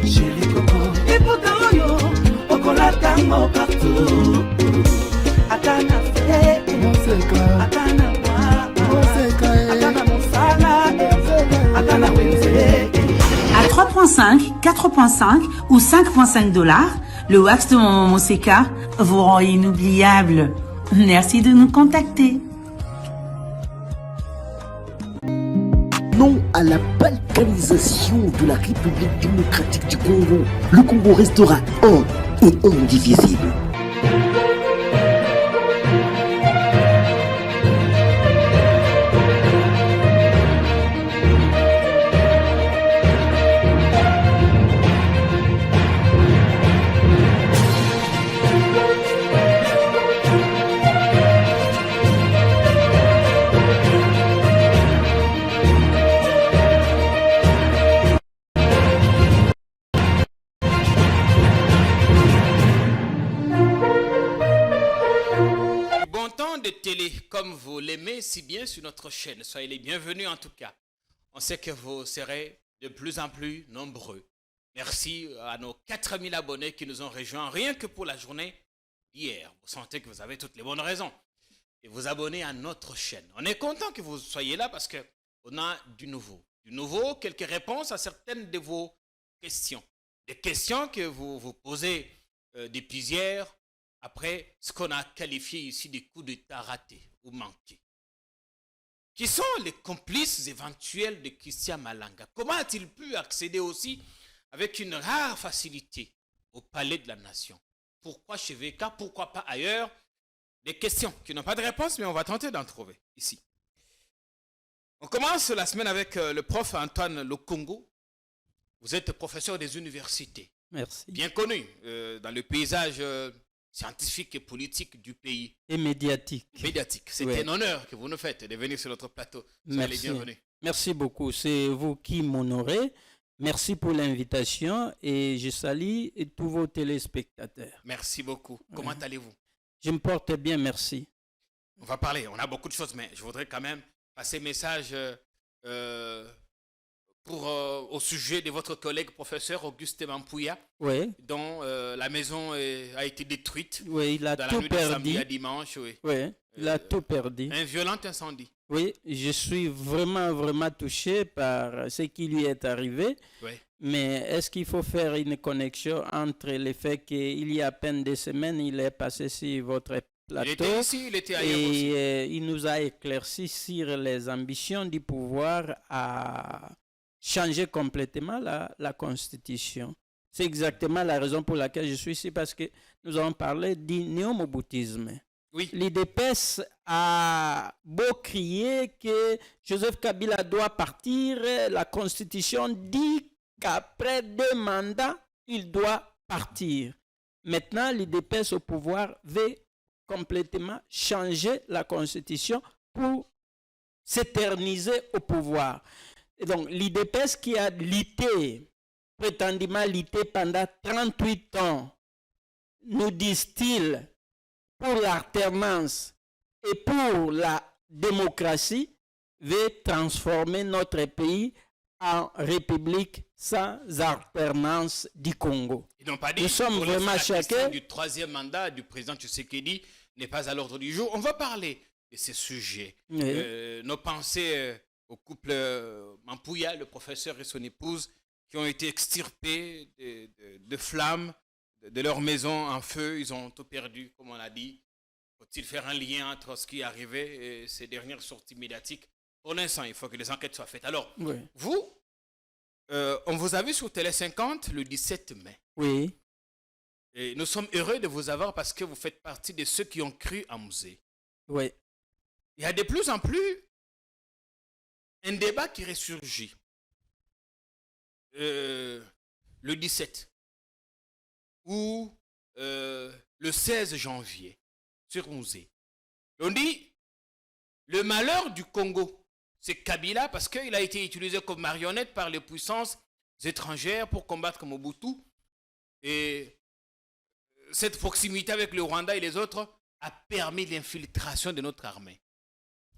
Chérie Coco. Et pourtant yo, okolata mo partout. Atana fe, atana wa, atana monsala, atana wenze. À 3,5, 4,5 ou 5,5 $, le wax de Maman Monseka vous rend inoubliable. Merci de nous contacter. Non à la balkanisation de la République démocratique du Congo, le Congo restera un et indivisible. Comme vous l'aimez si bien sur notre chaîne. Soyez les bienvenus en tout cas. On sait que vous serez de plus en plus nombreux. Merci à nos 4000 abonnés qui nous ont rejoints rien que pour la journée d'hier. Vous sentez que vous avez toutes les bonnes raisons et vous abonner à notre chaîne. On est content que vous soyez là parce qu'on a du nouveau. Du nouveau, quelques réponses à certaines de vos questions. Des questions que vous vous posez depuis hier après ce qu'on a qualifié ici des coups d'État ratés ou manqués. Qui sont les complices éventuels de Christian Malanga? Comment a-t-il pu accéder aussi avec une rare facilité au palais de la nation? Pourquoi chez VK? Pourquoi pas ailleurs? Des questions qui n'ont pas de réponse, mais on va tenter d'en trouver ici. On commence la semaine avec le prof Antoine Lokongo. Vous êtes professeur des universités. Merci. Bien connu dans le paysage scientifique et politique du pays. Et médiatique. Médiatique. C'est un honneur que vous nous faites de venir sur notre plateau. Soyez les bienvenus. Merci beaucoup. C'est vous qui m'honorez. Merci pour l'invitation et je salue tous vos téléspectateurs. Merci beaucoup. Comment allez-vous? Je me porte bien, merci. On va parler. On a beaucoup de choses, mais je voudrais quand même passer message au sujet de votre collègue professeur Auguste Mampouya, dont la maison a été détruite. Oui, il a dans tout la nuit perdu. De samedi à dimanche. Oui, il a tout perdu. Un violent incendie. Oui, je suis vraiment touché par ce qui lui est arrivé. Oui. Mais est-ce qu'il faut faire une connexion entre le fait qu'il y a à peine 2 semaines, il est passé sur votre plateau. Il était ici, il était ailleurs aussi. Et il nous a éclairci sur les ambitions du pouvoir à changer complètement la Constitution. C'est exactement la raison pour laquelle je suis ici, parce que nous avons parlé du néo-moboutisme. Oui. L'IDPS a beau crier que Joseph Kabila doit partir, la Constitution dit qu'après 2 mandats, il doit partir. Maintenant, l'IDPS au pouvoir veut complètement changer la Constitution pour s'éterniser au pouvoir. Et donc, l'IDPS qui a lutté, prétendument lutté pendant 38 ans, nous disent-ils, pour l'alternance et pour la démocratie, veut transformer notre pays en république sans alternance du Congo. Ils n'ont pas dit. Nous sommes vraiment choqués. Du 3e mandat du président Tshisekedi n'est pas à l'ordre du jour. On va parler de ces sujets. Oui. Nos pensées au couple Mampouya, le professeur et son épouse, qui ont été extirpés de flammes de leur maison en feu. Ils ont tout perdu, comme on l'a dit. Faut-il faire un lien entre ce qui est arrivé et ces dernières sorties médiatiques? Pour l'instant, il faut que les enquêtes soient faites. Alors, vous, on vous a vu sur Télé 50 le 17 mai. Oui. Et nous sommes heureux de vous avoir parce que vous faites partie de ceux qui ont cru en Mzee. Oui. Il y a de plus en plus un débat qui ressurgit. Le 17 ou le 16 janvier sur Mzee. On dit le malheur du Congo, c'est Kabila parce qu'il a été utilisé comme marionnette par les puissances étrangères pour combattre Mobutu. Et cette proximité avec le Rwanda et les autres a permis l'infiltration de notre armée.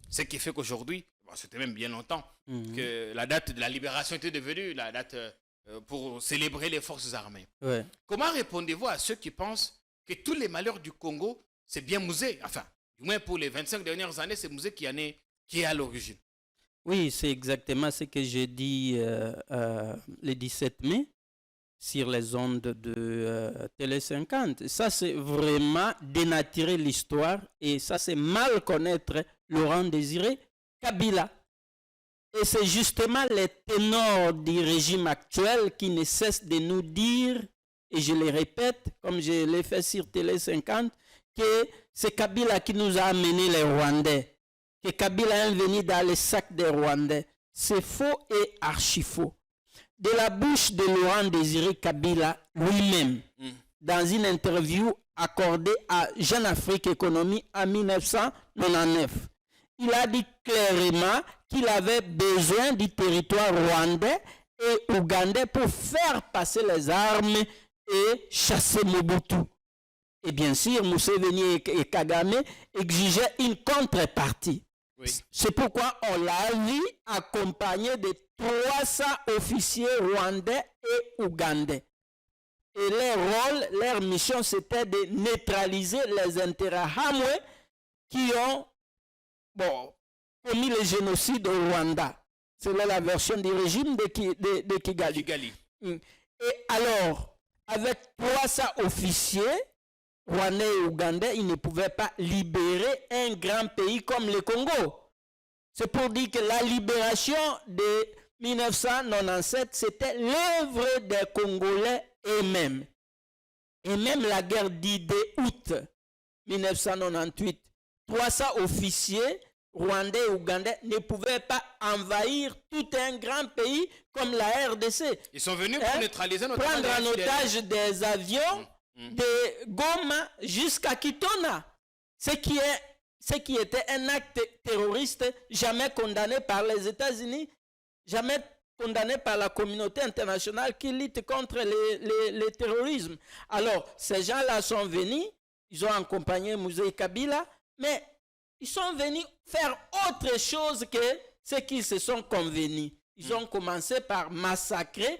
Ce qui fait qu'aujourd'hui, bon, c'était même bien longtemps, que la date de la libération était devenue la date pour célébrer les forces armées. Ouais. Comment répondez-vous à ceux qui pensent que tous les malheurs du Congo, c'est bien Mouzé? Enfin, du moins pour les 25 dernières années, c'est Mouzé qui est à l'origine. Oui, c'est exactement ce que j'ai dit le 17 mai sur les ondes de Télé 50. Ça, c'est vraiment dénaturer l'histoire et ça, c'est mal connaître Laurent Désiré Kabila. Et c'est justement les ténors du régime actuel qui ne cessent de nous dire, et je le répète, comme je l'ai fait sur Télé 50, que c'est Kabila qui nous a amené les Rwandais, que Kabila est venu dans le sac des Rwandais. C'est faux et archi faux. De la bouche de Laurent Désiré Kabila lui-même, dans une interview accordée à Jeune Afrique Économie en 1999, il a dit clairement qu'il avait besoin du territoire rwandais et ougandais pour faire passer les armes et chasser Mobutu. Et bien sûr, Museveni et Kagame exigeaient une contrepartie. Oui. C'est pourquoi on l'a vu accompagné de 300 officiers rwandais et ougandais. Et leur rôle, leur mission, c'était de neutraliser les intérêts hamoué qui ont commis le génocide au Rwanda. C'est la version du régime de Kigali. Et alors, avec 300 officiers rwandais et ougandais, ils ne pouvaient pas libérer un grand pays comme le Congo. C'est pour dire que la libération de 1997, c'était l'œuvre des Congolais eux-mêmes. Et même la guerre d'Août 1998, 300 officiers rwandais et ougandais ne pouvaient pas envahir tout un grand pays comme la RDC. Ils sont venus pour neutraliser notre prendre en otage des avions de Goma jusqu'à Kitona. Ce qui était un acte terroriste jamais condamné par les États-Unis, jamais condamné par la communauté internationale qui lutte contre le terrorisme. Alors, ces gens-là sont venus, ils ont accompagné Mouzé Kabila, mais ils sont venus faire autre chose que ce qu'ils se sont convenus. Ils ont commencé par massacrer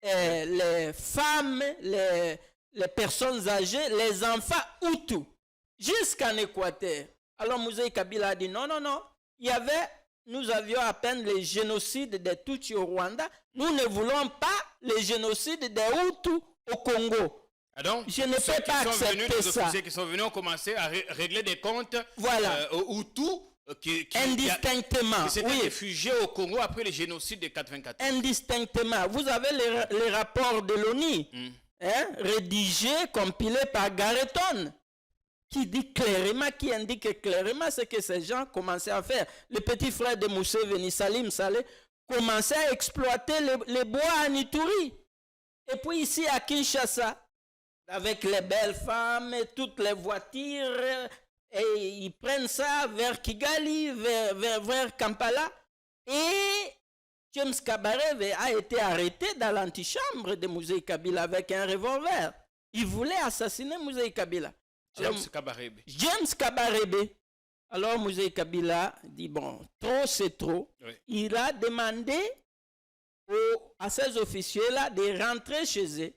les femmes, les personnes âgées, les enfants Hutus, jusqu'en Équateur. Alors Mouzé Kabila a dit non. Nous avions à peine le génocide des Tutsis au Rwanda. Nous ne voulons pas le génocide des Hutus au Congo. Donc, je ne peux pas accepter ça. Ceux qui sont venus ont commencé à régler des comptes aux Hutus qui indistinctement. Qui s'étaient réfugiés au Congo après le génocide de 1994. Indistinctement. Vous avez les rapports de l'ONU rédigés, compilés par Gareton, qui indique clairement ce que ces gens commençaient à faire. Le petit frère de Museveni, Salim Saleh, commençait à exploiter les bois à Nituri. Et puis ici à Kinshasa, avec les belles femmes et toutes les voitures, et ils prennent ça vers Kigali, vers Kampala. Et James Kabarebe a été arrêté dans l'antichambre de Mouzé Kabila avec un revolver. Il voulait assassiner Mouzé Kabila. James Kabarebe. Alors Mouzé Kabila dit, bon, trop c'est trop. Oui. Il a demandé à ces officiers-là de rentrer chez eux.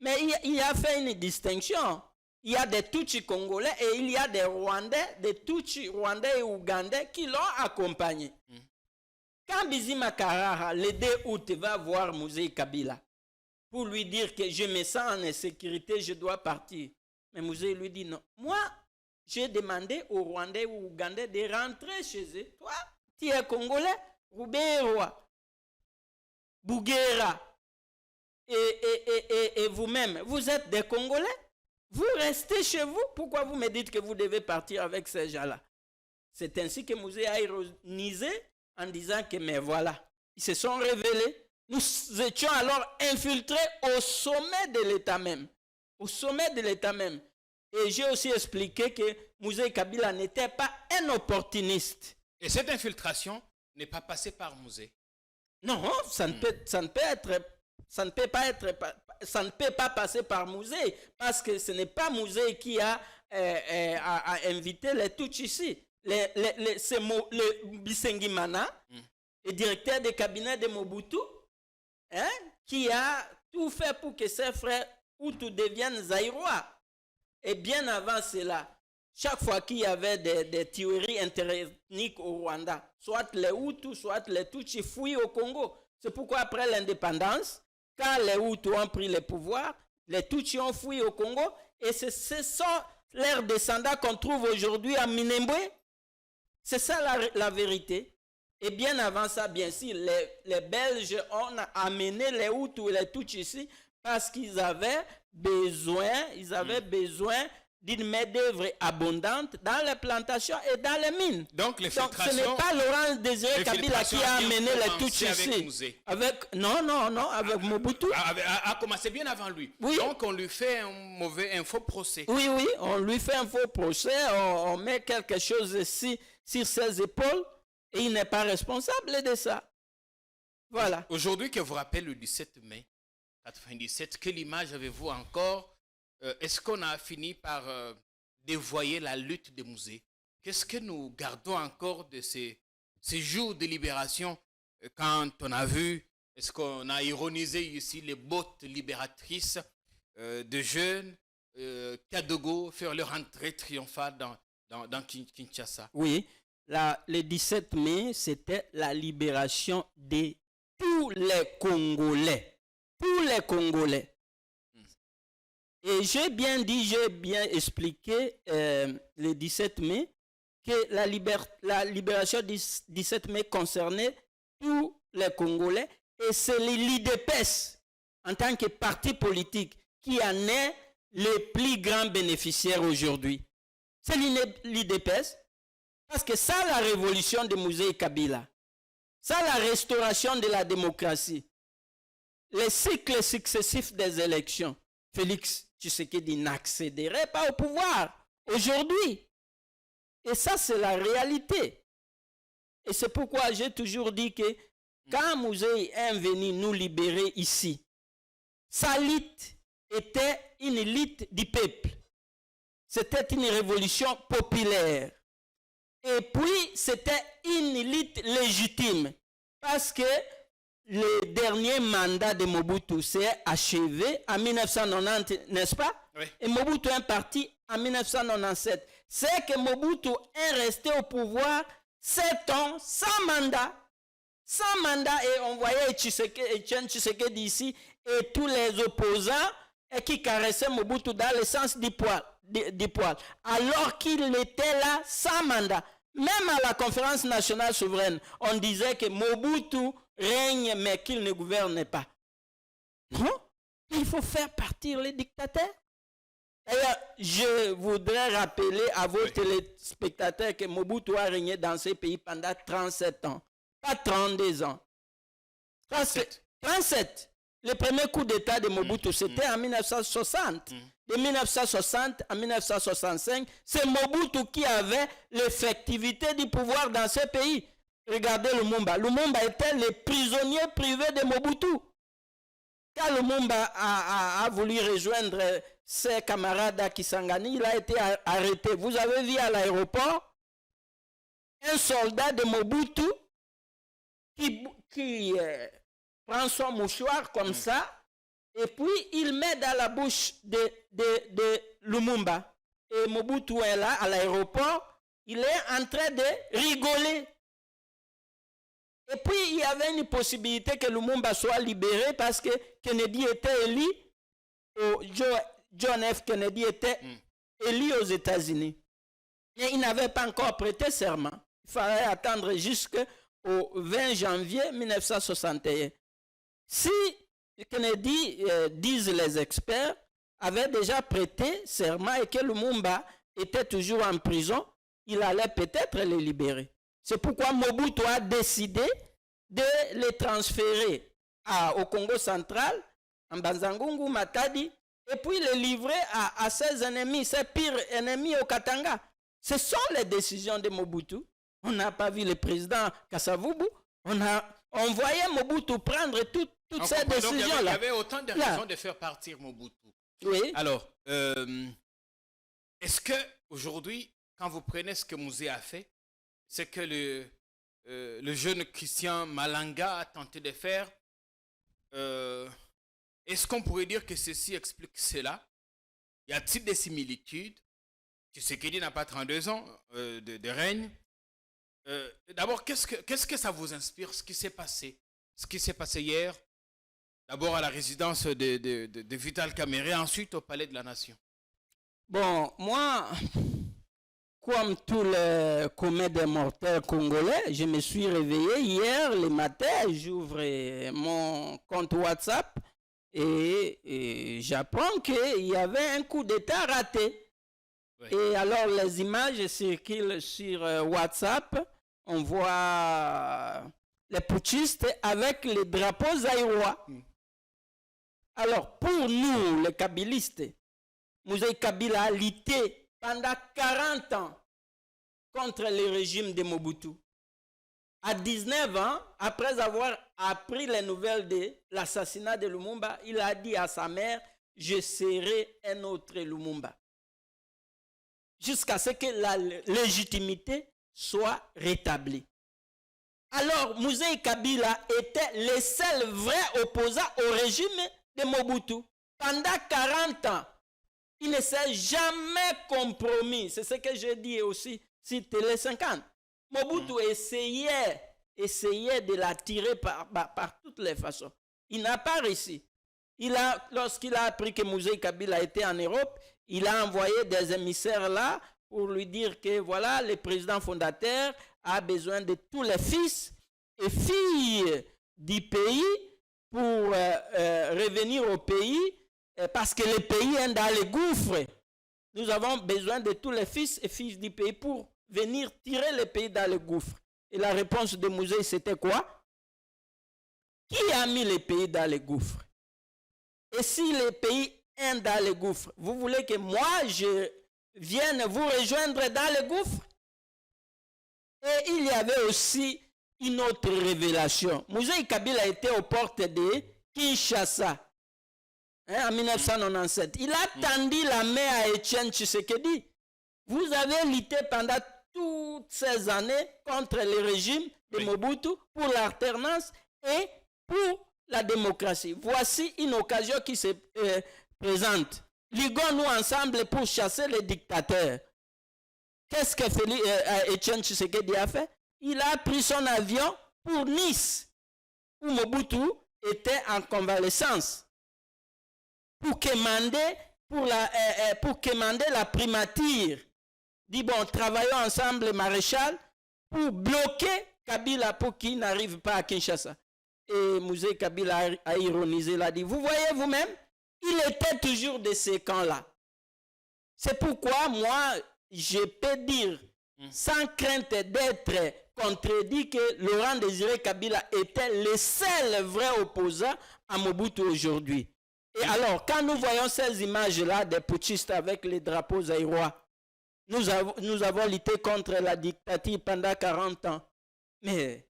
Mais il a fait une distinction. Il y a des Tutsis congolais et il y a des Rwandais, des Tutsis rwandais et ougandais qui l'ont accompagné. Quand Bizima Karara, le 2 août, va voir Mouzé Kabila pour lui dire que je me sens en insécurité, je dois partir. Mais Mouzé lui dit non. Moi, j'ai demandé aux Rwandais ou Ougandais de rentrer chez eux. Toi, tu es Congolais, Rouberois, Bougera. Et vous-même, vous êtes des Congolais, vous restez chez vous. Pourquoi vous me dites que vous devez partir avec ces gens-là? C'est ainsi que Mouzé a ironisé en disant que, mais voilà, ils se sont révélés. Nous étions alors infiltrés au sommet de l'État même. Au sommet de l'État même. Et j'ai aussi expliqué que Mouzé Kabila n'était pas un opportuniste. Et cette infiltration n'est pas passée par Mouzé? Non, ça ne peut pas passer par Mouzé, parce que ce n'est pas Mouzé qui a invité les Tutsis ici. Le Bisengimana, le directeur de cabinet de Mobutu, qui a tout fait pour que ses frères Hutus deviennent zaïrois. Et bien avant cela, chaque fois qu'il y avait des théories interethniques au Rwanda, soit les Hutus, soit les Tutsis fuient au Congo. C'est pourquoi après l'indépendance, quand les Hutus ont pris le pouvoir, les Tutsis ont fui au Congo et ce sont leurs descendants qu'on trouve aujourd'hui à Minembwe. C'est ça la vérité. Et bien avant ça, bien sûr, les Belges ont amené les Hutus et les Tutsis ici parce qu'ils avaient besoin d'une main-d'œuvre abondante dans les plantations et dans les mines. Donc, ce n'est pas Laurent Désiré Kabila qui a amené les Tutsis ici. Avec Mobutu. A commencé bien avant lui. Oui. Donc, on lui fait un faux procès. Oui, on lui fait un faux procès, on met quelque chose ici sur ses épaules et il n'est pas responsable de ça. Voilà. Aujourd'hui, que vous rappelez le 17 mai 1997, quelle image avez-vous encore? Est-ce qu'on a fini par dévoyer la lutte des musées? Qu'est-ce que nous gardons encore de ces jours de libération quand on a vu, est-ce qu'on a ironisé ici les bottes libératrices de jeunes Kadogo faire leur entrée triomphale dans Kinshasa? Oui, le 17 mai, c'était la libération de tous les Congolais. Tous les Congolais. Et j'ai bien expliqué le 17 mai que la libération du 17 mai concernait tous les Congolais et c'est l'IDPS en tant que parti politique qui en est le plus grand bénéficiaire aujourd'hui. C'est l'IDPS parce que ça la révolution de Moïse Kabila, ça la restauration de la démocratie, les cycles successifs des élections. Félix Tshisekedi n'accéderait pas au pouvoir aujourd'hui. Et ça, c'est la réalité. Et c'est pourquoi j'ai toujours dit que quand Mouzé est venu nous libérer ici, sa lutte était une lutte du peuple. C'était une révolution populaire. Et puis, c'était une lutte légitime. Parce que le dernier mandat de Mobutu s'est achevé en 1990, n'est-ce pas? Oui. Et Mobutu est parti en 1997. C'est que Mobutu est resté au pouvoir 7 ans sans mandat. Sans mandat, et on voyait Etienne Tshisekedi ici et tous les opposants et qui caressaient Mobutu dans le sens du poil. Alors qu'il était là sans mandat. Même à la conférence nationale souveraine, on disait que Mobutu règne mais qu'il ne gouverne pas. Non, il faut faire partir les dictateurs. D'ailleurs, je voudrais rappeler à vos téléspectateurs que Mobutu a régné dans ce pays pendant 37 ans, pas 32 ans. 37. Le premier coup d'État de Mobutu, c'était en 1960. De 1960 à 1965, c'est Mobutu qui avait l'effectivité du pouvoir dans ce pays. Regardez Lumumba. Lumumba était le prisonnier privé de Mobutu. Quand Lumumba a voulu rejoindre ses camarades à Kisangani, il a été arrêté. Vous avez vu à l'aéroport un soldat de Mobutu qui prend son mouchoir comme ça et puis il met dans la bouche de Lumumba. Et Mobutu est là à l'aéroport, il est en train de rigoler. Et puis, il y avait une possibilité que Lumumba soit libéré parce que Kennedy était élu, John F. Kennedy était élu aux États-Unis. Mais il n'avait pas encore prêté serment. Il fallait attendre jusqu'au 20 janvier 1961. Si Kennedy, disent les experts, avait déjà prêté serment et que Lumumba était toujours en prison, il allait peut-être le libérer. C'est pourquoi Mobutu a décidé de les transférer au Congo central, en Banzangungu, Matadi, et puis les livrer à ses ennemis, ses pires ennemis au Katanga. Ce sont les décisions de Mobutu. On n'a pas vu le président Kasavubu. On voyait Mobutu prendre toutes ces décisions-là. Il y avait autant de raisons de faire partir Mobutu. Oui. Alors, est-ce que aujourd'hui, quand vous prenez ce que Mouzé a fait, c'est que le jeune Christian Malanga a tenté de faire, Est-ce qu'on pourrait dire que ceci explique cela? Y a-t-il des similitudes? Tshisekedi n'a pas 32 ans de règne. D'abord, qu'est-ce que ça vous inspire, ce qui s'est passé? Ce qui s'est passé hier, d'abord à la résidence de Vital Kamerhe, ensuite au Palais de la Nation. Bon, moi, comme tous les comètes mortels congolais, je me suis réveillé hier le matin, j'ouvre mon compte WhatsApp et j'apprends qu'il y avait un coup d'État raté. Ouais. Et alors les images circulent sur WhatsApp, on voit les putschistes avec les drapeaux zaïrois. Alors pour nous, les kabylistes, Mouzei Kabila a lutté pendant 40 ans contre le régime de Mobutu. À 19 ans, après avoir appris les nouvelles de l'assassinat de Lumumba, il a dit à sa mère, je serai un autre Lumumba. Jusqu'à ce que la légitimité soit rétablie. Alors, Mouzei Kabila était le seul vrai opposant au régime de Mobutu. Pendant 40 ans, il ne s'est jamais compromis. C'est ce que j'ai dit aussi sur Télé 50. Mobutu essayait de l'attirer par toutes les façons. Il n'a pas réussi. Lorsqu'il a appris que Mouzei Kabila était en Europe, il a envoyé des émissaires là pour lui dire que voilà, le président fondateur a besoin de tous les fils et filles du pays pour revenir au pays parce que le pays est dans les gouffres. Nous avons besoin de tous les fils et filles du pays pour venir tirer le pays dans les gouffres. Et la réponse de Mouzei, c'était quoi? Qui a mis le pays dans les gouffres? Et si le pays est dans les gouffres, vous voulez que moi, je vienne vous rejoindre dans les gouffres? Et il y avait aussi une autre révélation. Mouzei Kabila était aux portes de Kinshasa en 1997. Il a tendu la main à Etienne Tshisekedi. Vous avez lutté pendant toutes ces années contre le régime de Mobutu pour l'alternance et pour la démocratie. Voici une occasion qui se présente. Ligons-nous ensemble pour chasser les dictateurs. Qu'est-ce que Etienne Tshisekedi a fait? Il a pris son avion pour Nice, où Mobutu était en convalescence, pour quémander la primature. Dit bon, travaillons ensemble, maréchal, pour bloquer Kabila pour qu'il n'arrive pas à Kinshasa. Et Mouzei Kabila a ironisé, il a dit, vous voyez vous-même, il était toujours de ces camps-là. C'est pourquoi moi, je peux dire, sans crainte d'être contredit, que Laurent Désiré Kabila était le seul vrai opposant à Mobutu aujourd'hui. Et alors, quand nous voyons ces images-là des putschistes avec les drapeaux zaïrois, nous avons lutté contre la dictature pendant 40 ans. Mais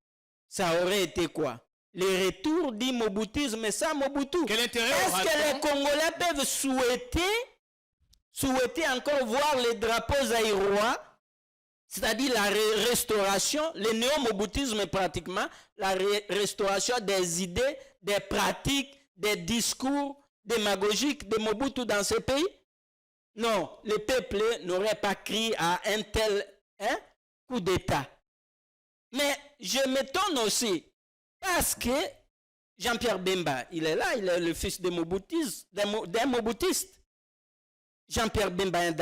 ça aurait été quoi? Le retour du Mobutisme sans Mobutu. Quel intérêt est-ce que les Congolais peuvent souhaiter encore voir les drapeaux zaïrois, c'est-à-dire la restauration, le néo-mobutisme pratiquement, la restauration des idées, des pratiques, des discours démagogiques de Mobutu dans ce pays? Non, le peuple n'aurait pas crié à un tel coup d'État. Mais je m'étonne aussi, parce que Jean-Pierre Bemba, il est là, il est le fils d'un mobutiste. Jean-Pierre Bemba est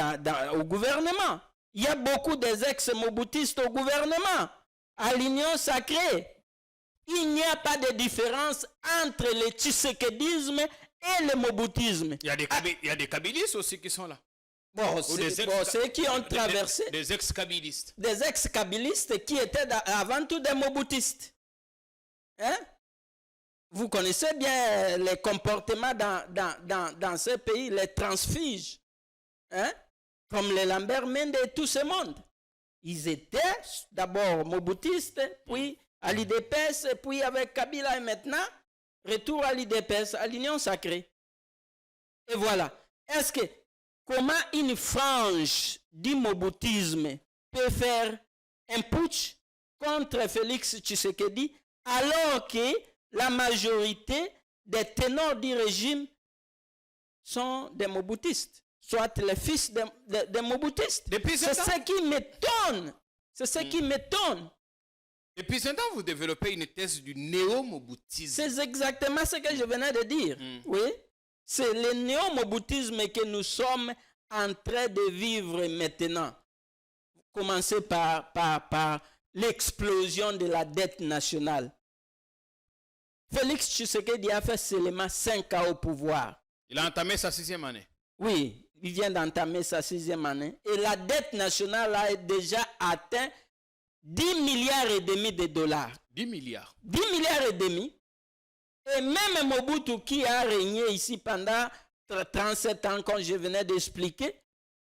au gouvernement. Il y a beaucoup des ex-mobutistes au gouvernement, à l'Union sacrée. Il n'y a pas de différence entre le tshisekedisme et le mobutisme. Il y a des kabylistes aussi qui sont là. Bon, ceux qui ont traversé. Des ex-kabylistes. Des ex-kabylistes qui étaient avant tout des mobutistes. Hein? Vous connaissez bien les comportements dans ce pays, les transfuges. Hein? Comme les Lambert Mende et tout ce monde. Ils étaient d'abord mobutistes, puis à l'IDPS, puis avec Kabila et maintenant, retour à l'IDPS, à l'Union sacrée. Et voilà. Comment une frange du mobutisme peut faire un putsch contre Félix Tshisekedi alors que la majorité des ténors du régime sont des Mobutistes, soit les fils des Mobutistes. C'est ce qui m'étonne. C'est ce qui m'étonne. Depuis 5 ans, vous développez une thèse du néo-moboutisme. C'est exactement ce que je venais de dire. Oui, c'est le néo-moboutisme que nous sommes en train de vivre maintenant. Commencer par l'explosion de la dette nationale. Félix Tshisekedi a fait seulement 5 ans au pouvoir. Il a entamé sa 6e année. Oui, il vient d'entamer sa 6e année. Et la dette nationale a déjà atteint 10 milliards et demi de dollars. 10 milliards. 10 milliards et demi. Et même Mobutu qui a régné ici pendant 37 ans, comme je venais d'expliquer,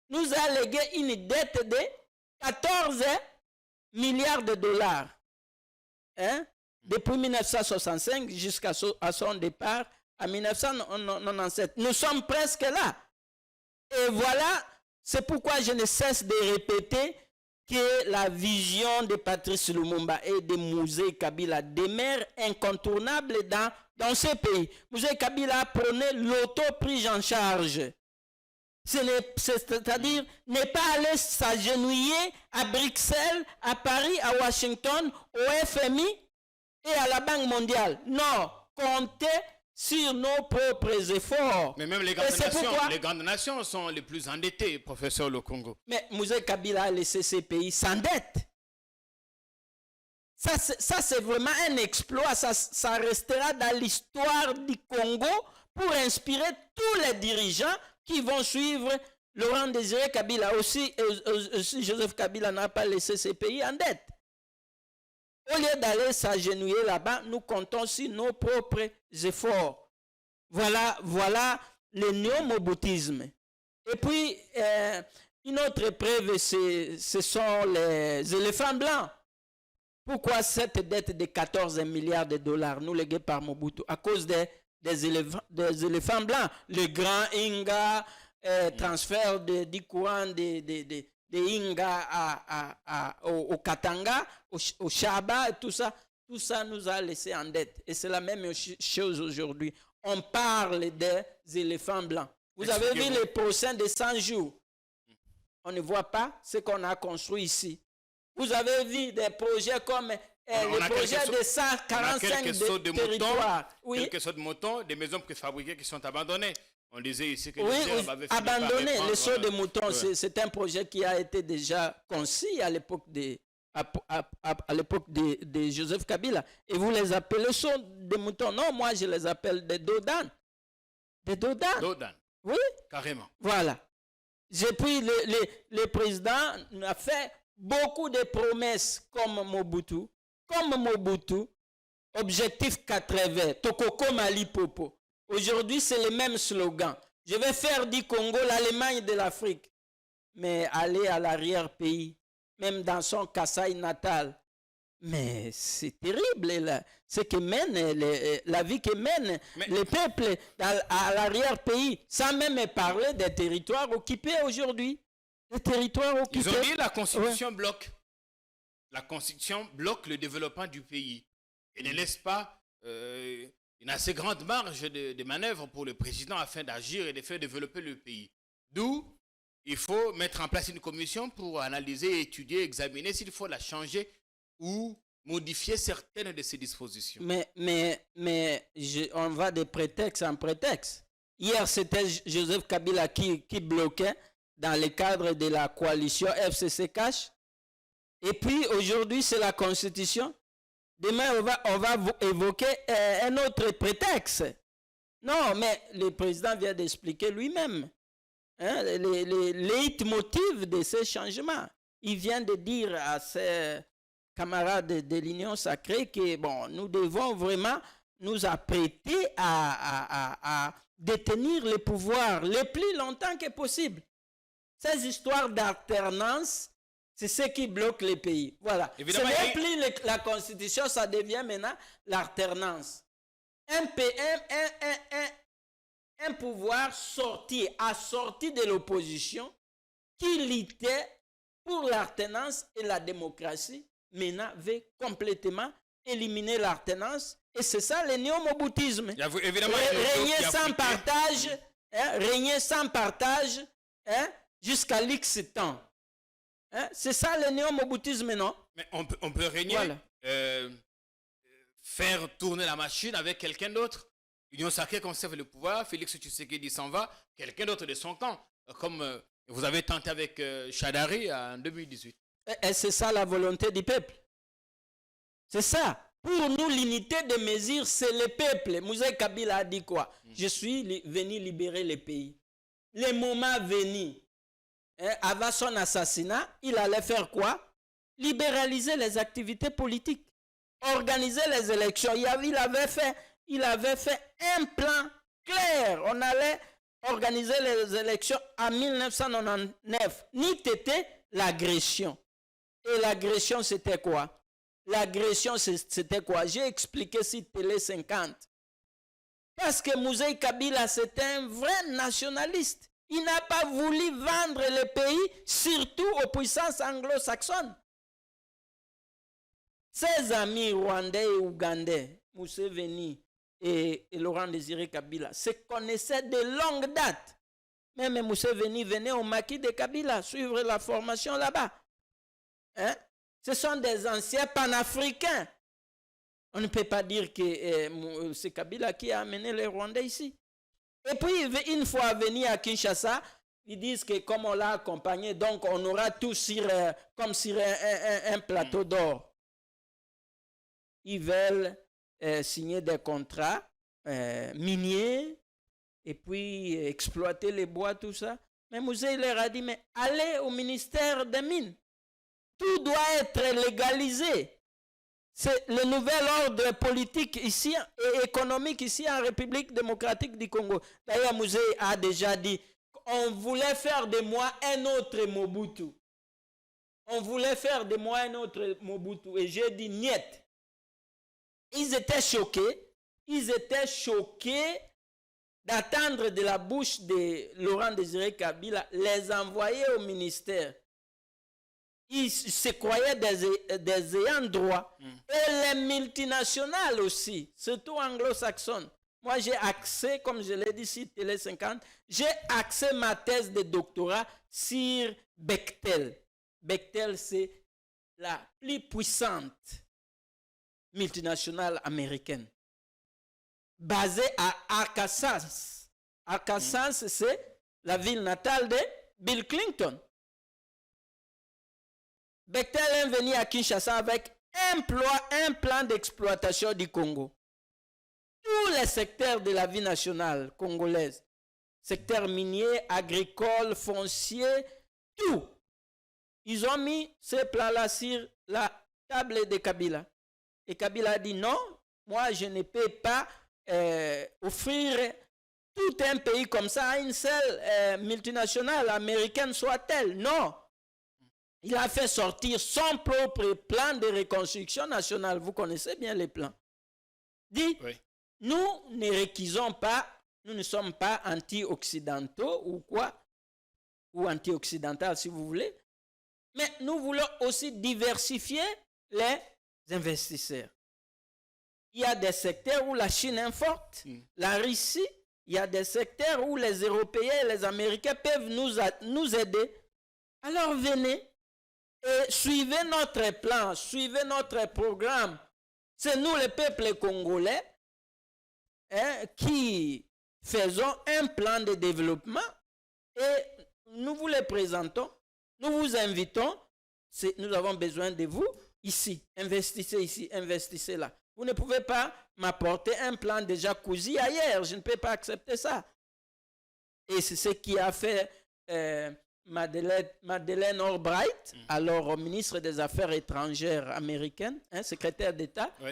nous a légué une dette de 14 milliards de dollars. Hein? Depuis 1965 jusqu'à son départ en 1997. Nous sommes presque là. Et voilà, c'est pourquoi je ne cesse de répéter que la vision de Patrice Lumumba et de Mouzé Kabila demeure incontournable dans ce pays. Mouzé Kabila prenait l'auto-prise en charge. C'est-à-dire ne pas aller s'agenouiller à Bruxelles, à Paris, à Washington, au FMI et à la Banque mondiale. Non, compter sur nos propres efforts. Mais même les grandes nations sont les plus endettées, professeur Le Congo. Mais Mouzé Kabila a laissé ces pays sans dette. Ça c'est vraiment un exploit. Ça restera dans l'histoire du Congo pour inspirer tous les dirigeants qui vont suivre Laurent Désiré Kabila. Aussi Joseph Kabila n'a pas laissé ces pays en dette. Au lieu d'aller s'agenouiller là-bas, nous comptons sur nos propres efforts. Voilà le néo-moboutisme. Et puis, une autre preuve, ce sont les éléphants blancs. Pourquoi cette dette de 14 milliards de dollars nous léguée par Mobutu? À cause des éléphants blancs. Le grand Inga, transfert du courant de Inga au Katanga, au Chaba, tout ça nous a laissé en dette. Et c'est la même chose aujourd'hui. On parle des éléphants blancs. Vous avez vu les procès de 100 jours. On ne voit pas ce qu'on a construit ici. Vous avez vu des projets comme le projet de 145 de territoires. Oui. Quelques sauts de moutons, des maisons préfabriquées qui sont abandonnées. On disait ici que abandonné. Les sauts de moutons, c'est un projet qui a été déjà conçu à l'époque de Joseph Kabila. Et vous les appelez sauts de moutons. Non, moi je les appelle des dodanes. Des dodanes. Dodanes. Oui. Carrément. Voilà. Puis le président a fait beaucoup de promesses comme Mobutu. Objectif 80, Tokoko Mali Popo. Aujourd'hui, c'est le même slogan. Je vais faire du Congo l'Allemagne de l'Afrique. Mais aller à l'arrière-pays, même dans son Kasaï natal, mais c'est terrible là. Ce que mène, la vie que mène les peuples à l'arrière-pays, sans même parler des territoires occupés aujourd'hui. Les territoires occupés. Ils ont dit la Constitution bloque. La Constitution bloque le développement du pays et ne laisse pas une assez grande marge de manœuvre pour le président afin d'agir et de faire développer le pays. D'où il faut mettre en place une commission pour analyser, étudier, examiner s'il faut la changer ou modifier certaines de ces dispositions. Mais on va de prétexte en prétexte. Hier, c'était Joseph Kabila qui bloquait dans le cadre de la coalition FCC-Cash. Et puis aujourd'hui, c'est la Constitution. Demain, on va évoquer un autre prétexte. Non, mais le président vient d'expliquer lui-même les leitmotifs de ces changements. Il vient de dire à ses camarades de l'Union sacrée que nous devons vraiment nous apprêter à détenir le pouvoir le plus longtemps que possible. Ces histoires d'alternance, c'est ce qui bloque les pays. Voilà. Évidemment, ce n'est plus la Constitution, ça devient maintenant l'alternance. Un pouvoir assorti de l'opposition qui luttait pour l'alternance et la démocratie, maintenant veut complètement éliminer l'alternance. Et c'est ça le néo-moboutisme. Évidemment, Régner sans partage, régner sans partage jusqu'à l'X temps. C'est ça le néo-moboutisme, non? Mais on peut régner, voilà. Faire tourner la machine avec quelqu'un d'autre. Union sacrée conserve le pouvoir, Félix Tshisekedi s'en va, quelqu'un d'autre de son camp, comme vous avez tenté avec Chadari en 2018. Et c'est ça la volonté du peuple. C'est ça. Pour nous, l'unité de mesure, c'est le peuple. Mouzé Kabila a dit quoi? Je suis venu libérer le pays. Le moment venu, avant son assassinat, il allait faire quoi? Libéraliser les activités politiques. Organiser les élections. Il avait fait un plan clair. On allait organiser les élections en 1999. Ni t'étais l'agression. Et l'agression, c'était quoi? L'agression, c'était quoi? J'ai expliqué sur Télé 50. Parce que Mouzé Kabila, c'était un vrai nationaliste. Il n'a pas voulu vendre le pays, surtout aux puissances anglo-saxonnes. Ses amis rwandais et ougandais, Museveni et Laurent Désiré Kabila, se connaissaient de longue date. Même Museveni venait au maquis de Kabila suivre la formation là-bas. Ce sont des anciens panafricains. On ne peut pas dire que c'est Kabila qui a amené les Rwandais ici. Et puis, une fois venu à Kinshasa, ils disent que comme on l'a accompagné, donc on aura tout comme sur un plateau d'or. Ils veulent signer des contrats miniers et puis exploiter les bois, tout ça. Mais Mouzé leur a dit, mais allez au ministère des Mines. Tout doit être légalisé. C'est le nouvel ordre politique ici et économique ici en République démocratique du Congo. D'ailleurs, Mouzé a déjà dit qu'on voulait faire de moi un autre Mobutu. On voulait faire de moi un autre Mobutu. Et j'ai dit niet. Ils étaient choqués d'attendre de la bouche de Laurent Désiré Kabila les envoyer au ministère. Ils se croyaient des ayants droit. Et les multinationales aussi, surtout anglo-saxonnes. Moi, j'ai accès, comme je l'ai dit sur Télé 50, j'ai accès ma thèse de doctorat sur Bechtel. Bechtel, c'est la plus puissante multinationale américaine, basée à Arkansas. Arkansas, c'est la ville natale de Bill Clinton. Bechtel est venu à Kinshasa avec un plan d'exploitation du Congo. Tous les secteurs de la vie nationale congolaise, secteur minier, agricole, foncier, tout. Ils ont mis ce plan-là sur la table de Kabila. Et Kabila a dit non, moi je ne peux pas offrir tout un pays comme ça à une seule multinationale américaine soit-elle. Non. Il a fait sortir son propre plan de reconstruction nationale. Vous connaissez bien les plans. Dit, oui. Nous ne réquisons pas, nous ne sommes pas anti-occidentaux ou quoi, ou anti-occidental si vous voulez, mais nous voulons aussi diversifier les investisseurs. Il y a des secteurs où la Chine est forte, la Russie, il y a des secteurs où les Européens et les Américains peuvent nous aider. Alors venez et suivez notre plan, suivez notre programme. C'est nous, le peuple congolais, qui faisons un plan de développement et nous vous le présentons. Nous vous invitons, nous avons besoin de vous ici. Investissez ici, investissez là. Vous ne pouvez pas m'apporter un plan déjà cousu ailleurs. Je ne peux pas accepter ça. Et c'est ce qui a fait Madeleine Albright, alors ministre des Affaires étrangères américaine, secrétaire d'État, oui.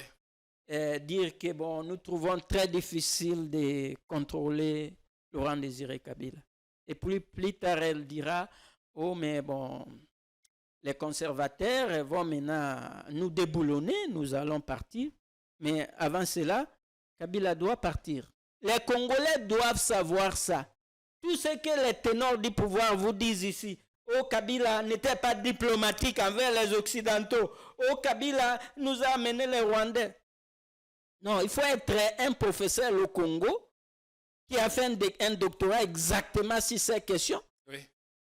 Dire que bon, nous trouvons très difficile de contrôler Laurent Désiré Kabila. Et plus tard, elle dira, oh mais bon, les conservateurs vont maintenant nous déboulonner, nous allons partir. Mais avant cela, Kabila doit partir. Les Congolais doivent savoir ça. Tout ce que les ténors du pouvoir vous disent ici, Oh, Kabila n'était pas diplomatique envers les Occidentaux. Oh, Kabila nous a amené les Rwandais. Non, il faut être un professeur au Congo qui a fait un doctorat exactement sur ces questions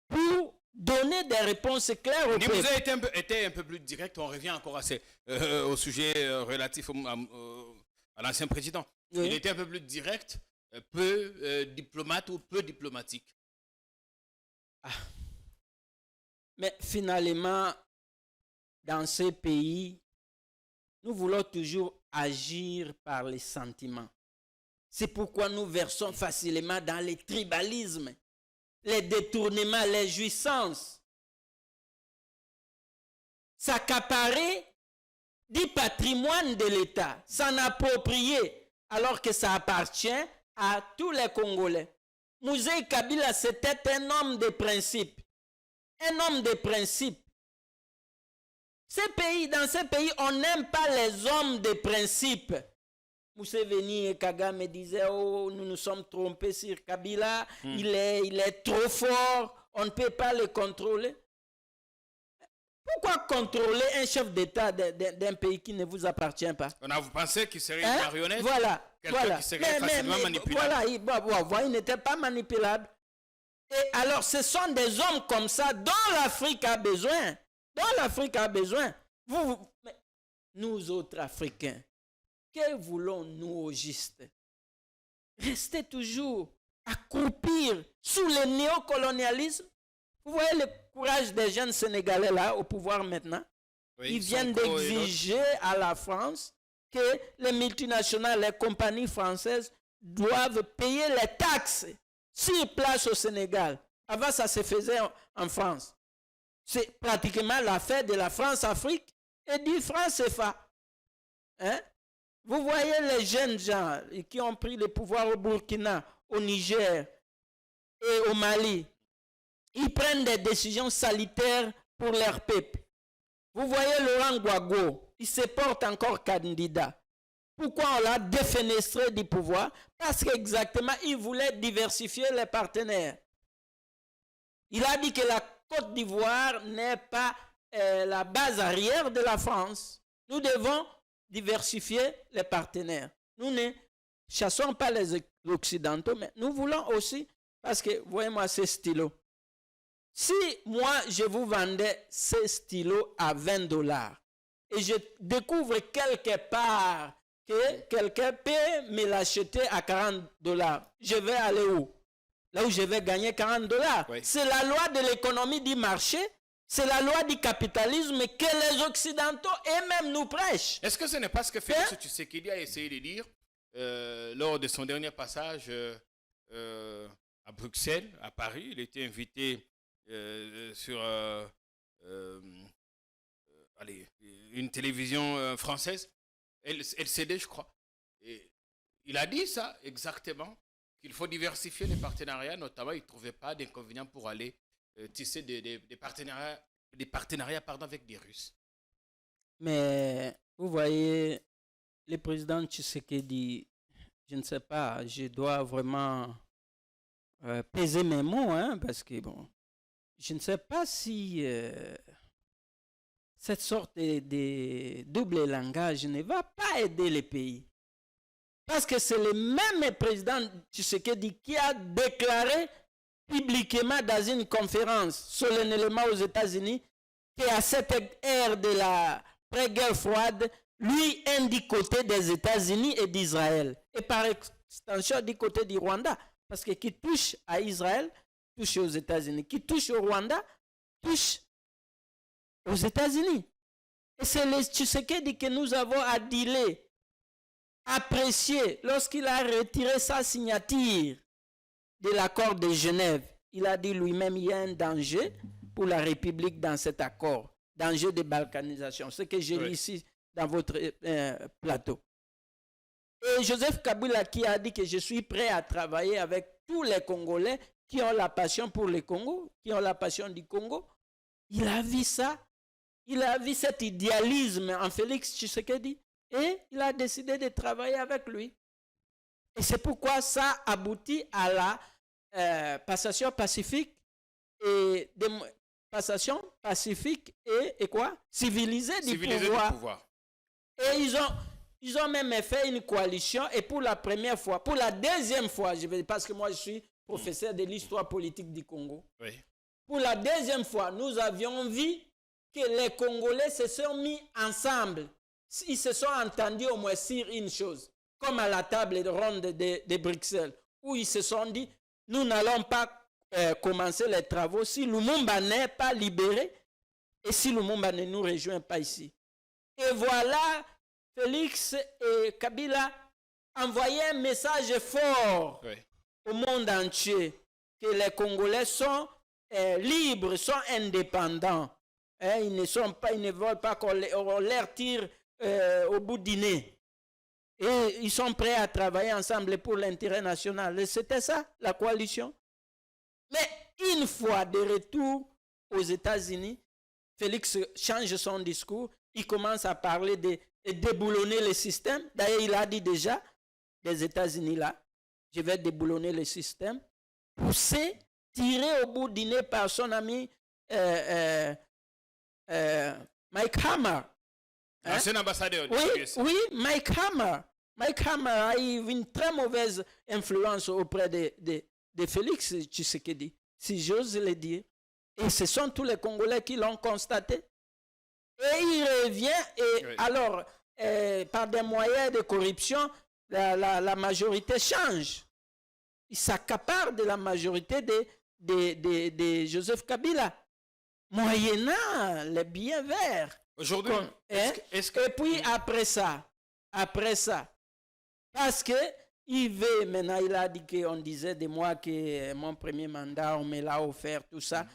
pour donner des réponses claires au peuple. Vous avez été un peu plus direct, on revient encore au sujet relatif à l'ancien président. Oui. Il était un peu plus direct, peu diplomate ou peu diplomatique. Ah. Mais finalement, dans ces pays, nous voulons toujours agir par les sentiments. C'est pourquoi nous versons facilement dans les tribalismes, les détournements, les jouissances. S'accaparer du patrimoine de l'État, s'en approprier, alors que ça appartient à tous les Congolais. Mouzei Kabila, c'était un homme de principe. Un homme de principe. Dans ces pays, on n'aime pas les hommes de principe. Museveni et Kagame disaient, oh, nous nous sommes trompés sur Kabila, il est trop fort, on ne peut pas le contrôler. Pourquoi contrôler un chef d'État d'un pays qui ne vous appartient pas? Vous pensez qu'il serait une marionnette? Voilà. Quelqu'un qui serait facilement manipulable. Voilà, il n'était pas manipulable. Et alors, ce sont des hommes comme ça dont l'Afrique a besoin. Mais nous autres Africains, que voulons-nous au juste? Rester toujours accroupir sous le néocolonialisme? Vous voyez le courage des jeunes Sénégalais là au pouvoir maintenant? Oui, ils viennent d'exiger à la France que les multinationales, les compagnies françaises doivent payer les taxes sur place au Sénégal. Avant, ça se faisait en France. C'est pratiquement l'affaire de la France-Afrique et du France-CFA. Hein? Vous voyez les jeunes gens qui ont pris le pouvoir au Burkina, au Niger et au Mali. Ils prennent des décisions salutaires pour leur peuple. Vous voyez Laurent Gbagbo, il se porte encore candidat. Pourquoi on l'a défenestré du pouvoir? Parce qu'exactement, il voulait diversifier les partenaires. Il a dit que la Côte d'Ivoire n'est pas la base arrière de la France. Nous devons diversifier les partenaires. Nous ne chassons pas les Occidentaux, mais nous voulons aussi, parce que, voyez-moi ces stylos. Si moi, je vous vendais ces stylos à $20 et je découvre quelque part que quelqu'un peut me l'acheter à $40, je vais aller où? Là où je vais gagner $40. Oui. C'est la loi de l'économie du marché, c'est la loi du capitalisme que les Occidentaux eux-mêmes nous prêchent. Est-ce que ce n'est pas ce que Félix Tshisekedi a essayé de dire lors de son dernier passage à Bruxelles, à Paris? Il était invité sur une télévision française, LCD, je crois. Et il a dit ça exactement, qu'il faut diversifier les partenariats, notamment il ne trouvait pas d'inconvénient pour aller tisser des partenariats avec des Russes. Mais vous voyez, le président Tshisekedi, je ne sais pas, je dois vraiment peser mes mots, hein, parce que bon, je ne sais pas si cette sorte de double langage ne va pas aider les pays. Parce que c'est le même président Tshisekedi qui a déclaré publiquement dans une conférence solennellement aux États-Unis qu'à cette ère de la pré-guerre froide, lui est du côté des États-Unis et d'Israël. Et par extension du côté du Rwanda. Parce que qui touche à Israël, touche aux États-Unis. Qui touche au Rwanda, touche aux États-Unis. Et c'est le Tshisekedi que nous avons adulé, apprécié lorsqu'il a retiré sa signature de l'accord de Genève. Il a dit lui-même qu'il y a un danger pour la République dans cet accord, danger de balkanisation, ce que j'ai lu ici dans votre plateau. Et Joseph Kabila qui a dit que je suis prêt à travailler avec tous les Congolais qui ont la passion pour le Congo, qui ont la passion du Congo, il a vu ça, il a vu cet idéalisme en Félix Tshisekedi et il a décidé de travailler avec lui. Et c'est pourquoi ça aboutit à la passation pacifique et passation pacifique et quoi? Civilisée du Civilisé pouvoir. du pouvoir. Et ils ont même fait une coalition. Et pour la première fois, pour la deuxième fois, parce que moi je suis professeur de l'histoire politique du Congo. Oui. Pour la deuxième fois, nous avions vu que les Congolais se sont mis ensemble. Ils se sont entendus au moins sur une chose, comme à la table ronde de Bruxelles, où ils se sont dit, nous n'allons pas commencer les travaux si Lumumba n'est pas libéré et si Lumumba ne nous rejoint pas ici. Et voilà, Félix et Kabila envoyaient un message fort au monde entier que les Congolais sont libres, sont indépendants. Ils ne veulent pas qu'on leur tire au bout du nez. Et ils sont prêts à travailler ensemble pour l'intérêt national. Et c'était ça, la coalition. Mais une fois de retour aux États-Unis, Félix change son discours. Il commence à parler de déboulonner le système. D'ailleurs, il a dit déjà, des États-Unis là, je vais déboulonner le système. Pousser, tirer au bout du nez par son ami Mike Hammer. Ancien ambassadeur. Oui, Mike Hammer. Mike Hammer a eu une très mauvaise influence auprès de Félix Tshisekedi, si j'ose le dire. Et ce sont tous les Congolais qui l'ont constaté. Et il revient, et alors, par des moyens de corruption, la majorité change. Il s'accapare de la majorité de Joseph Kabila, moyennant les billets verts. Aujourd'hui, et puis après ça, parce que il veut, maintenant il a dit qu'on disait de moi que mon premier mandat, on me l'a offert, tout ça.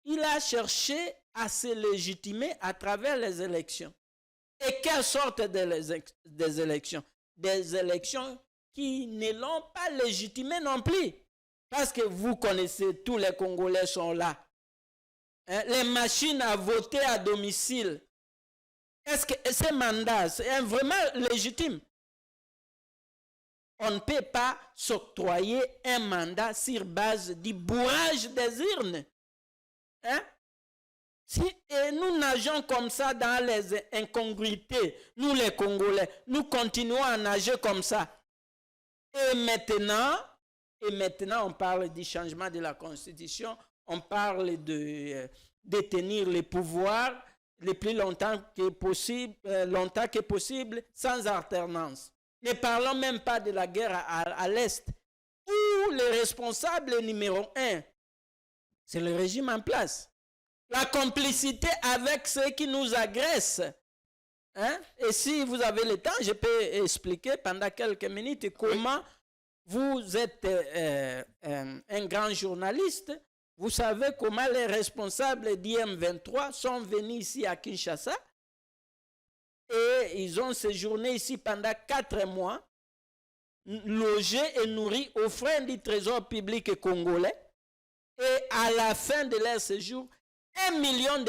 Il a cherché à se légitimer à travers les élections. Et quelle sorte des élections? Des élections qui ne l'ont pas légitimé non plus. Parce que vous connaissez, tous les Congolais sont là. Les machines à voter à domicile. Est-ce que ces mandats sont vraiment légitimes? On ne peut pas s'octroyer un mandat sur base du bourrage des urnes. Et nous nageons comme ça dans les incongruités, nous les Congolais, nous continuons à nager comme ça. Et maintenant, on parle du changement de la Constitution, on parle de détenir les pouvoirs le plus longtemps que possible, sans alternance. Ne parlons même pas de la guerre à l'Est, où le responsable numéro 1, c'est le régime en place. La complicité avec ceux qui nous agressent. Et si vous avez le temps, je peux expliquer pendant quelques minutes comment vous êtes un grand journaliste. Vous savez comment les responsables d'IM23 sont venus ici à Kinshasa et ils ont séjourné ici pendant 4 mois, logés et nourris aux frais du trésor public congolais. Et à la fin de leur séjour, $1 million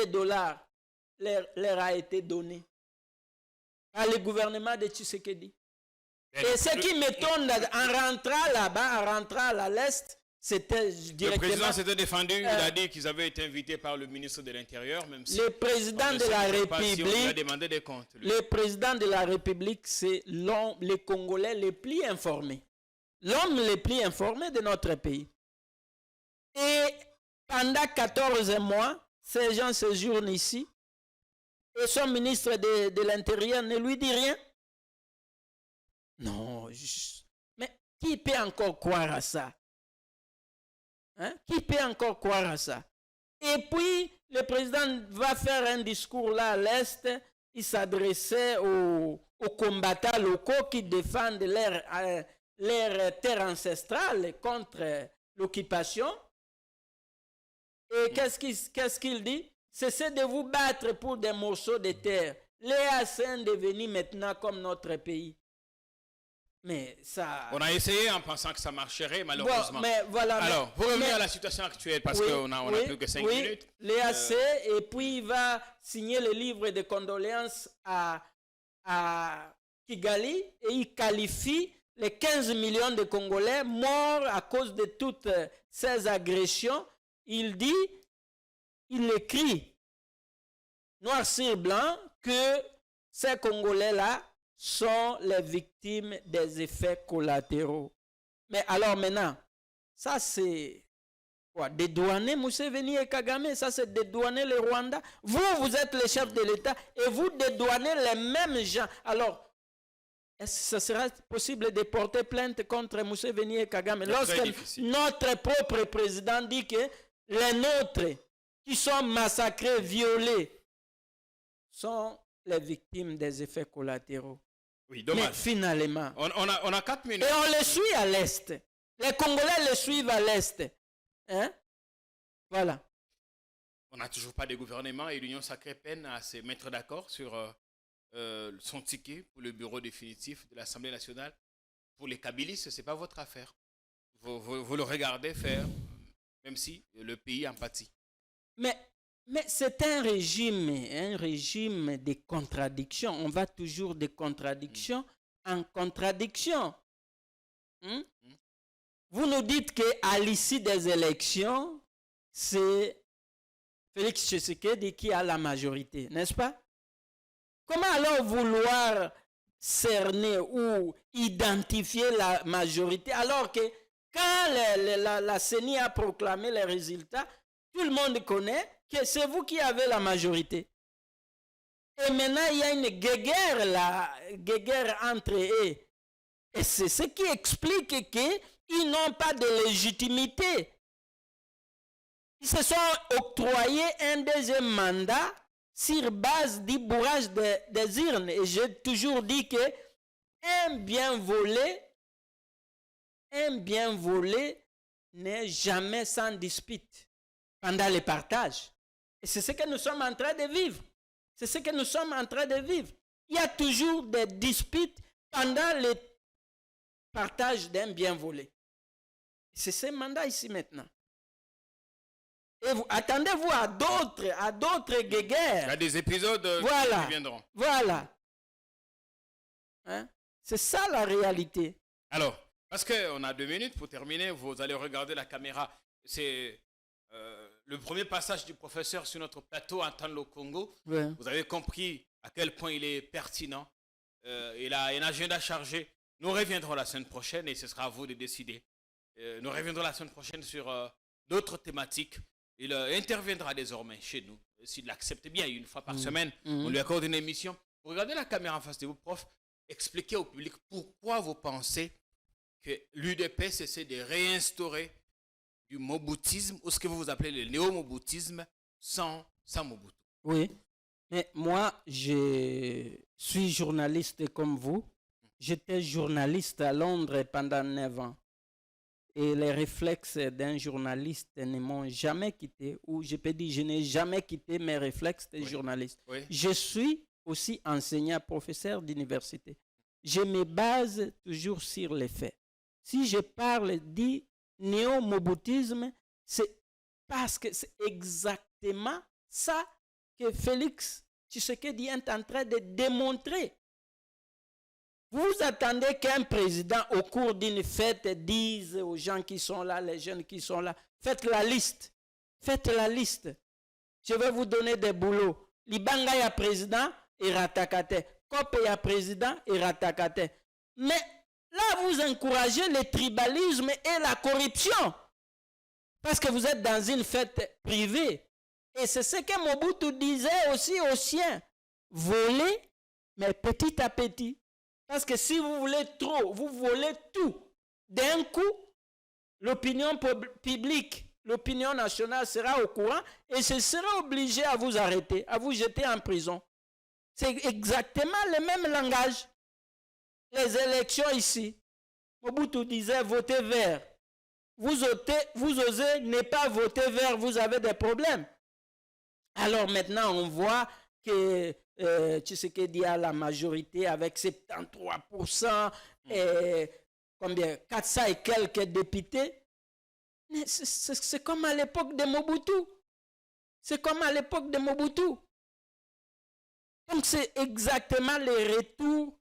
leur a été donné par le gouvernement de Tshisekedi. Et ce qui m'étonne, en rentrant là-bas, en rentrant à l'Est, c'était directement... Le président s'était défendu, il a dit qu'ils avaient été invités par le ministre de l'Intérieur, même si... Le président de la République... Si on a demandé des comptes. Le président de la République, c'est les Congolais les plus informés. L'homme le plus informé de notre pays. Et pendant 14 mois, ces gens séjournent ici. Et son ministre de l'Intérieur ne lui dit rien. Non, mais qui peut encore croire à ça? Qui peut encore croire à ça? Et puis, le président va faire un discours là à l'Est. Il s'adressait aux combattants locaux qui défendent leur terre ancestrale contre l'occupation. Et qu'est-ce qu'il dit? Cessez de vous battre pour des morceaux de terre. Les sont devenus maintenant comme notre pays. Mais ça... On a essayé en pensant que ça marcherait, malheureusement. Bon, mais voilà, alors, pour revenir à la situation actuelle, parce qu'on a plus que 5 minutes. L'EAC, et puis il va signer le livre de condoléances à Kigali, et il qualifie les 15 millions de Congolais morts à cause de toutes ces agressions. Il dit il écrit noir sur blanc que ces Congolais-là sont les victimes des effets collatéraux. Mais alors maintenant, ça c'est quoi? Dédouaner Museveni et Kagame, ça c'est dédouaner le Rwanda. Vous, vous êtes le chef de l'État et vous dédouanez les mêmes gens. Alors, est-ce que ce sera possible de porter plainte contre Museveni et Kagame lorsque notre propre président dit que les nôtres qui sont massacrés, violés, sont les victimes des effets collatéraux? Oui, dommage. Mais finalement, on a 4 minutes. et on les suit à l'Est. Les Congolais les suivent à l'Est. Hein? Voilà. On n'a toujours pas de gouvernement et l'Union sacrée peine à se mettre d'accord sur son ticket pour le bureau définitif de l'Assemblée nationale. Pour les Kabylistes, ce n'est pas votre affaire. Vous le regardez faire, même si le pays en pâtit. Mais c'est un régime de contradictions. On va toujours de contradiction en contradiction. Vous nous dites qu'à l'issue des élections, c'est Félix Tshisekedi qui a la majorité, n'est-ce pas? Comment alors vouloir cerner ou identifier la majorité alors que quand la CENI a proclamé les résultats, tout le monde connaît que c'est vous qui avez la majorité. Et maintenant, il y a une guéguerre entre eux. Et c'est ce qui explique qu'ils n'ont pas de légitimité. Ils se sont octroyés un deuxième mandat sur base du bourrage des urnes. Et j'ai toujours dit que un bien volé n'est jamais sans dispute pendant le partage. Et c'est ce que nous sommes en train de vivre. C'est ce que nous sommes en train de vivre. Il y a toujours des disputes pendant le partage d'un bien volé. C'est ce mandat ici maintenant. Et vous attendez-vous à d'autres guéguerres. Il y a des épisodes voilà, qui viendront. Voilà. Hein? C'est ça la réalité. Alors, parce qu'on a 2 minutes pour terminer, vous allez regarder la caméra. C'est le premier passage du professeur sur notre plateau Entendre le Congo. Ouais. Vous avez compris à quel point il est pertinent. Il a un agenda chargé. Nous reviendrons la semaine prochaine et ce sera à vous de décider. Nous reviendrons la semaine prochaine sur d'autres thématiques. Il interviendra désormais chez nous, s'il l'accepte bien, une fois par semaine. On lui accorde une émission. Vous regardez la caméra en face de vous, prof. Expliquez au public pourquoi vous pensez que l'UDPS essaie de réinstaurer du moboutisme, ou ce que vous appelez le néo-moboutisme, sans Mobutu. Oui, mais moi, je suis journaliste comme vous. J'étais journaliste à Londres pendant 9 ans. Et les réflexes d'un journaliste ne m'ont jamais quitté, ou je peux dire, je n'ai jamais quitté mes réflexes de journaliste. Oui. Je suis aussi enseignant, professeur d'université. Je me base toujours sur les faits. Si je parle du néo-moboutisme, c'est parce que c'est exactement ça que Félix Tshisekedi est en train de démontrer. Vous attendez qu'un président, au cours d'une fête, dise aux gens qui sont là, les jeunes qui sont là, faites la liste. Faites la liste. Je vais vous donner des boulots. Libanga ya président et ratakate. Kope ya président et ratakate. Mais là, vous encouragez le tribalisme et la corruption. Parce que vous êtes dans une fête privée. Et c'est ce que Mobutu disait aussi aux siens. Voler, mais petit à petit. Parce que si vous voulez trop, vous volez tout. D'un coup, l'opinion publique, l'opinion nationale sera au courant et ce sera obligé à vous arrêter, à vous jeter en prison. C'est exactement le même langage. Les élections ici, Mobutu disait votez vert. Vous osez ne pas voter vert, vous avez des problèmes. Alors maintenant, on voit que Tshisekedi a la majorité avec 73% et combien 400 et quelques députés. Mais c'est comme à l'époque de Mobutu. C'est comme à l'époque de Mobutu. Donc c'est exactement le retour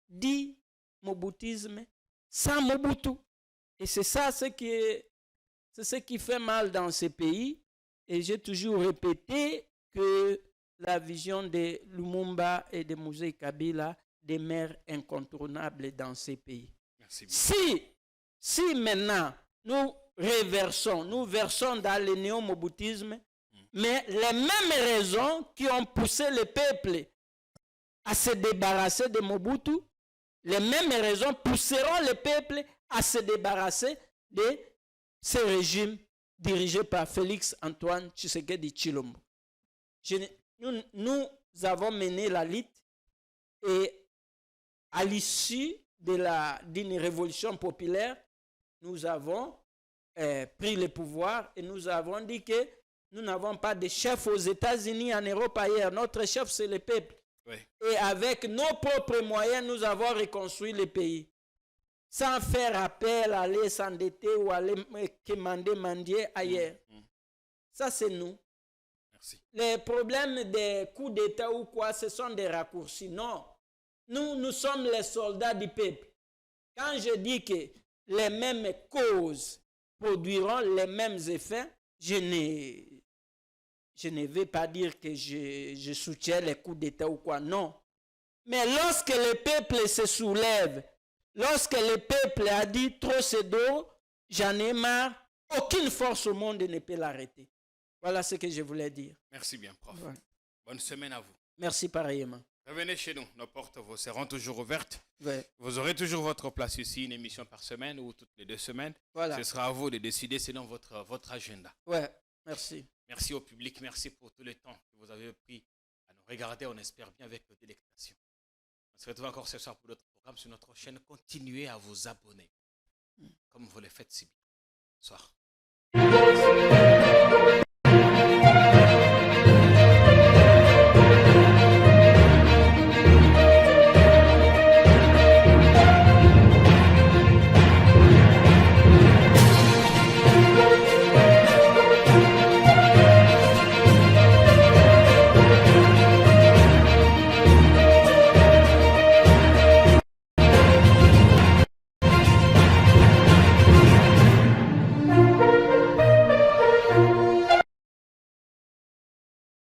du moboutisme sans Mobutu. Et c'est ça ce qui fait mal dans ces pays. Et j'ai toujours répété que la vision de Lumumba et de Moïse Kabila demeure incontournable dans ces pays. Merci bien. Si maintenant nous versons dans le néo-moboutisme, mais les mêmes raisons qui ont poussé le peuple à se débarrasser de Mobutu, les mêmes raisons pousseront le peuple à se débarrasser de ce régime dirigé par Félix Antoine Tshisekedi Tshilombo. Nous avons mené la lutte et à l'issue d'une révolution populaire, nous avons pris le pouvoir et nous avons dit que nous n'avons pas de chef aux États-Unis, en Europe, ailleurs. Notre chef, c'est le peuple. Oui. Et avec nos propres moyens, nous avons reconstruit le pays. Sans faire appel à aller s'endetter ou aller mendier ailleurs. Ça, c'est nous. Merci. Les problèmes des coups d'État ou quoi, ce sont des raccourcis. Non. Nous sommes les soldats du peuple. Quand je dis que les mêmes causes produiront les mêmes effets, je ne vais pas dire que je soutiens les coups d'État ou quoi. Non. Mais lorsque le peuple se soulève, lorsque le peuple a dit trop c'est d'eau, j'en ai marre, aucune force au monde ne peut l'arrêter. Voilà ce que je voulais dire. Merci bien, prof. Ouais. Bonne semaine à vous. Merci pareillement. Revenez chez nous. Nos portes vous seront toujours ouvertes. Ouais. Vous aurez toujours votre place ici, une émission par semaine ou toutes les 2 semaines. Voilà. Ce sera à vous de décider selon votre agenda. Ouais, merci. Merci au public. Merci pour tout le temps que vous avez pris à nous regarder. On espère bien avec délectation. On se retrouve encore ce soir pour d'autres programmes sur notre chaîne. Continuez à vous abonner comme vous le faites si bien. Bonsoir.